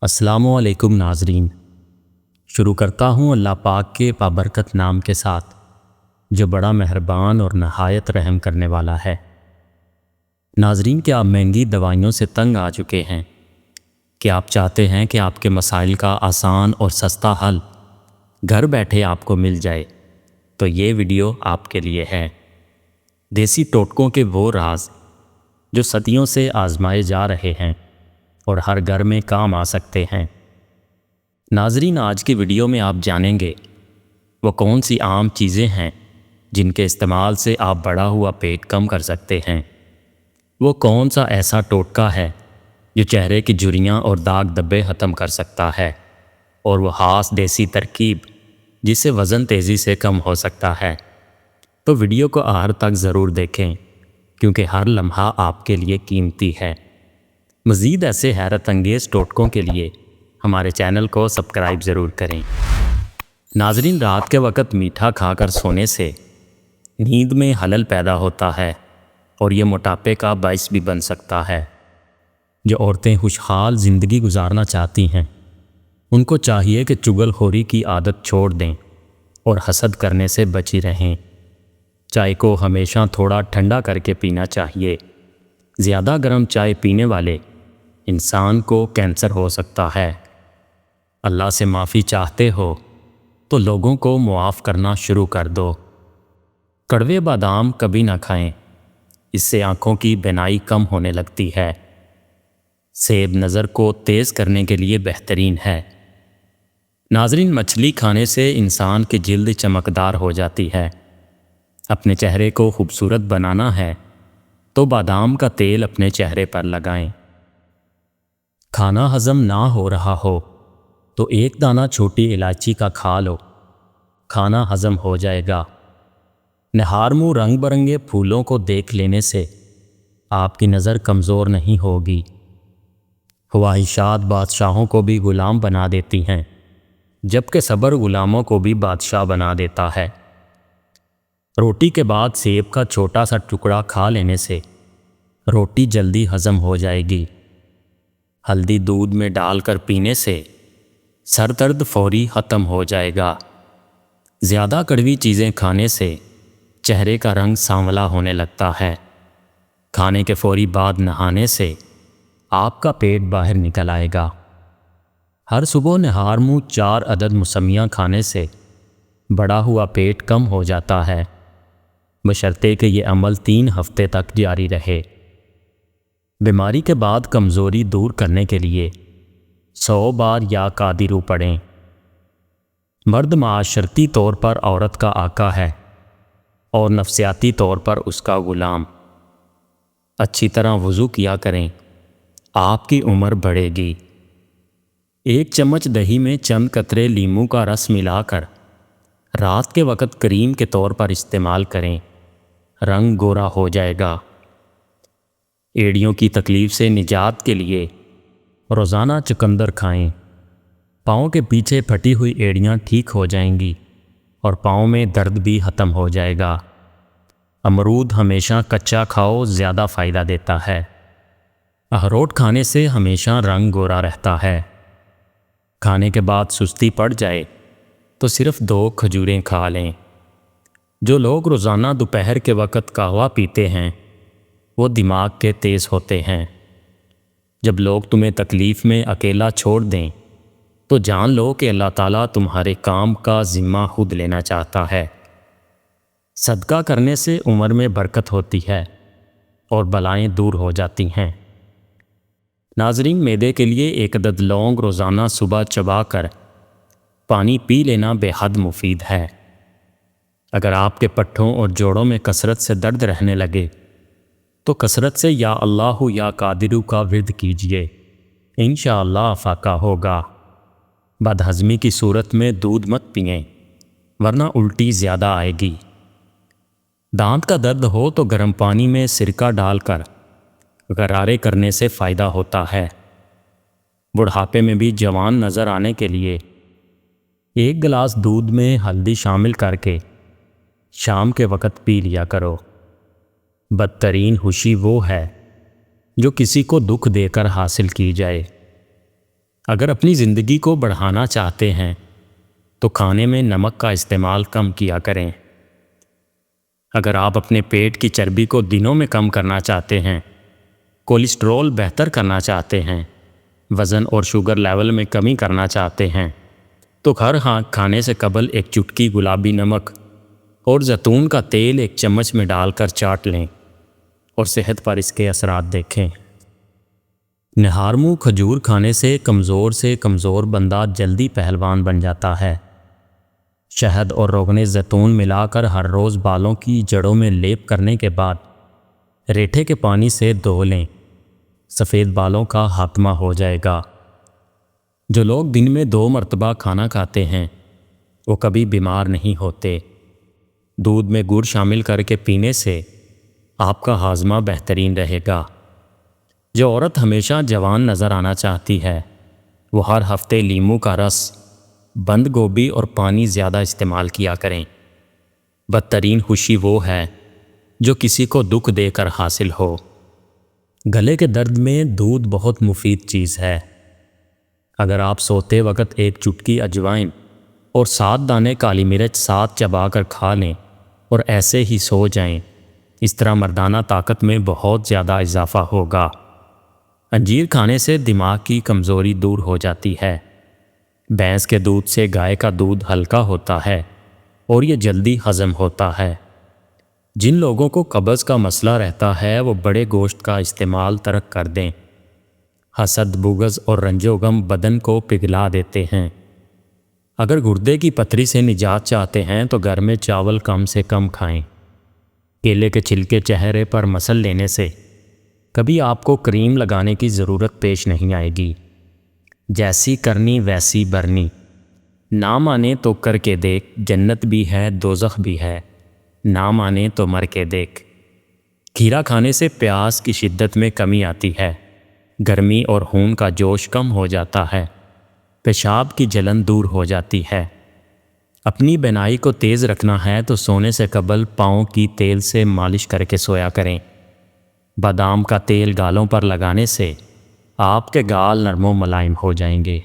السلام علیکم ناظرین، شروع کرتا ہوں اللہ پاک کے بابرکت نام کے ساتھ جو بڑا مہربان اور نہایت رحم کرنے والا ہے۔ ناظرین، کیا آپ مہنگی دوائیوں سے تنگ آ چکے ہیں؟ کہ آپ چاہتے ہیں کہ آپ کے مسائل کا آسان اور سستا حل گھر بیٹھے آپ کو مل جائے؟ تو یہ ویڈیو آپ کے لیے ہے۔ دیسی ٹوٹکوں کے وہ راز جو صدیوں سے آزمائے جا رہے ہیں اور ہر گھر میں کام آ سکتے ہیں۔ ناظرین، آج کی ویڈیو میں آپ جانیں گے وہ کون سی عام چیزیں ہیں جن کے استعمال سے آپ بڑھا ہوا پیٹ کم کر سکتے ہیں۔ وہ کون سا ایسا ٹوٹکا ہے جو چہرے کی جھریاں اور داغ دبے ختم کر سکتا ہے، اور وہ خاص دیسی ترکیب جس سے وزن تیزی سے کم ہو سکتا ہے۔ تو ویڈیو کو آخر تک ضرور دیکھیں کیونکہ ہر لمحہ آپ کے لیے قیمتی ہے۔ مزید ایسے حیرت انگیز ٹوٹکوں کے لیے ہمارے چینل کو سبسکرائب ضرور کریں۔ ناظرین، رات کے وقت میٹھا کھا کر سونے سے نیند میں خلل پیدا ہوتا ہے اور یہ موٹاپے کا باعث بھی بن سکتا ہے۔ جو عورتیں خوشحال زندگی گزارنا چاہتی ہیں ان کو چاہیے کہ چغل خوری کی عادت چھوڑ دیں اور حسد کرنے سے بچی رہیں۔ چائے کو ہمیشہ تھوڑا ٹھنڈا کر کے پینا چاہیے۔ زیادہ گرم چائے پینے والے انسان کو کینسر ہو سکتا ہے۔ اللہ سے معافی چاہتے ہو تو لوگوں کو معاف کرنا شروع کر دو۔ کڑوے بادام کبھی نہ کھائیں، اس سے آنکھوں کی بینائی کم ہونے لگتی ہے۔ سیب نظر کو تیز کرنے کے لیے بہترین ہے۔ ناظرین، مچھلی کھانے سے انسان کی جلد چمکدار ہو جاتی ہے۔ اپنے چہرے کو خوبصورت بنانا ہے تو بادام کا تیل اپنے چہرے پر لگائیں۔ کھانا ہضم نہ ہو رہا ہو تو ایک دانہ چھوٹی الائچی کا کھا لو، کھانا ہضم ہو جائے گا۔ نہار منہ رنگ برنگے پھولوں کو دیکھ لینے سے آپ کی نظر کمزور نہیں ہوگی۔ خواہشات بادشاہوں کو بھی غلام بنا دیتی ہیں، جبکہ صبر غلاموں کو بھی بادشاہ بنا دیتا ہے۔ روٹی کے بعد سیب کا چھوٹا سا ٹکڑا کھا لینے سے روٹی جلدی ہضم ہو جائے گی۔ ہلدی دودھ میں ڈال کر پینے سے سر درد فوری ختم ہو جائے گا۔ زیادہ کڑوی چیزیں کھانے سے چہرے کا رنگ سانولا ہونے لگتا ہے۔ کھانے کے فوری بعد نہانے سے آپ کا پیٹ باہر نکل آئے گا۔ ہر صبح نہار منہ 4 عدد موسمیاں کھانے سے بڑا ہوا پیٹ کم ہو جاتا ہے، بشرطے کہ یہ عمل 3 ہفتے تک جاری رہے۔ بیماری کے بعد کمزوری دور کرنے کے لیے 100 بار یا قادرو پڑھیں۔ مرد معاشرتی طور پر عورت کا آقا ہے اور نفسیاتی طور پر اس کا غلام۔ اچھی طرح وضو کیا کریں، آپ کی عمر بڑھے گی۔ 1 چمچ دہی میں چند قطرے لیموں کا رس ملا کر رات کے وقت کریم کے طور پر استعمال کریں، رنگ گورا ہو جائے گا۔ ایڑیوں کی تکلیف سے نجات کے لیے روزانہ چقندر کھائیں، پاؤں کے پیچھے پھٹی ہوئی ایڑیاں ٹھیک ہو جائیں گی اور پاؤں میں درد بھی ختم ہو جائے گا۔ امرود ہمیشہ کچا کھاؤ، زیادہ فائدہ دیتا ہے۔ اخروٹ کھانے سے ہمیشہ رنگ گورا رہتا ہے۔ کھانے کے بعد سستی پڑ جائے تو صرف 2 کھجوریں کھا لیں۔ جو لوگ روزانہ دوپہر کے وقت قہوہ پیتے ہیں وہ دماغ کے تیز ہوتے ہیں۔ جب لوگ تمہیں تکلیف میں اکیلا چھوڑ دیں تو جان لو کہ اللہ تعالیٰ تمہارے کام کا ذمہ خود لینا چاہتا ہے۔ صدقہ کرنے سے عمر میں برکت ہوتی ہے اور بلائیں دور ہو جاتی ہیں۔ ناظرین، معدے کے لیے 1 عدد لونگ روزانہ صبح چبا کر پانی پی لینا بے حد مفید ہے۔ اگر آپ کے پٹھوں اور جوڑوں میں کثرت سے درد رہنے لگے تو کثرت سے یا اللہ یا قادرو کا ورد کیجیے، انشاءاللہ فاقہ ہوگا۔ بد ہضمی کی صورت میں دودھ مت پئیں ورنہ الٹی زیادہ آئے گی۔ دانت کا درد ہو تو گرم پانی میں سرکہ ڈال کر غرارے کرنے سے فائدہ ہوتا ہے۔ بڑھاپے میں بھی جوان نظر آنے کے لیے 1 گلاس دودھ میں ہلدی شامل کر کے شام کے وقت پی لیا کرو۔ بدترین خوشی وہ ہے جو کسی کو دکھ دے کر حاصل کی جائے۔ اگر اپنی زندگی کو بڑھانا چاہتے ہیں تو کھانے میں نمک کا استعمال کم کیا کریں۔ اگر آپ اپنے پیٹ کی چربی کو دنوں میں کم کرنا چاہتے ہیں، کولیسٹرول بہتر کرنا چاہتے ہیں، وزن اور شوگر لیول میں کمی کرنا چاہتے ہیں، تو ہر کھانے سے قبل ایک چٹکی گلابی نمک اور زیتون کا تیل ایک چمچ میں ڈال کر چاٹ لیں اور صحت پر اس کے اثرات دیکھیں۔ نہارمو کھجور کھانے سے کمزور بندہ جلدی پہلوان بن جاتا ہے۔ شہد اور روغن زیتون ملا کر ہر روز بالوں کی جڑوں میں لیپ کرنے کے بعد ریٹھے کے پانی سے دھو لیں، سفید بالوں کا خاتمہ ہو جائے گا۔ جو لوگ دن میں 2 مرتبہ کھانا کھاتے ہیں وہ کبھی بیمار نہیں ہوتے۔ دودھ میں گڑ شامل کر کے پینے سے آپ کا ہاضمہ بہترین رہے گا۔ جو عورت ہمیشہ جوان نظر آنا چاہتی ہے وہ ہر ہفتے لیموں کا رس، بند گوبھی اور پانی زیادہ استعمال کیا کریں۔ بدترین خوشی وہ ہے جو کسی کو دکھ دے کر حاصل ہو۔ گلے کے درد میں دودھ بہت مفید چیز ہے۔ اگر آپ سوتے وقت ایک چٹکی اجوائن اور 7 دانے کالی مرچ ساتھ چبا کر کھا لیں اور ایسے ہی سو جائیں، اس طرح مردانہ طاقت میں بہت زیادہ اضافہ ہوگا۔ انجیر کھانے سے دماغ کی کمزوری دور ہو جاتی ہے۔ بھینس کے دودھ سے گائے کا دودھ ہلکا ہوتا ہے اور یہ جلدی ہضم ہوتا ہے۔ جن لوگوں کو قبض کا مسئلہ رہتا ہے وہ بڑے گوشت کا استعمال ترک کر دیں۔ حسد، بغض اور رنج و غم بدن کو پگھلا دیتے ہیں۔ اگر گردے کی پتھری سے نجات چاہتے ہیں تو گھر میں چاول کم سے کم کھائیں۔ کیلے کے چھلکے چہرے پر مسل لینے سے کبھی آپ کو کریم لگانے کی ضرورت پیش نہیں آئے گی۔ جیسی کرنی ویسی برنی، نہ مانے تو کر کے دیکھ، جنت بھی ہے دوزخ بھی ہے، نہ مانے تو مر کے دیکھ۔ کھیرا کھانے سے پیاس کی شدت میں کمی آتی ہے، گرمی اور خون کا جوش کم ہو جاتا ہے، پیشاب کی جلن دور ہو جاتی ہے۔ اپنی بینائی کو تیز رکھنا ہے تو سونے سے قبل پاؤں کی تیل سے مالش کر کے سویا کریں۔ بادام کا تیل گالوں پر لگانے سے آپ کے گال نرم و ملائم ہو جائیں گے۔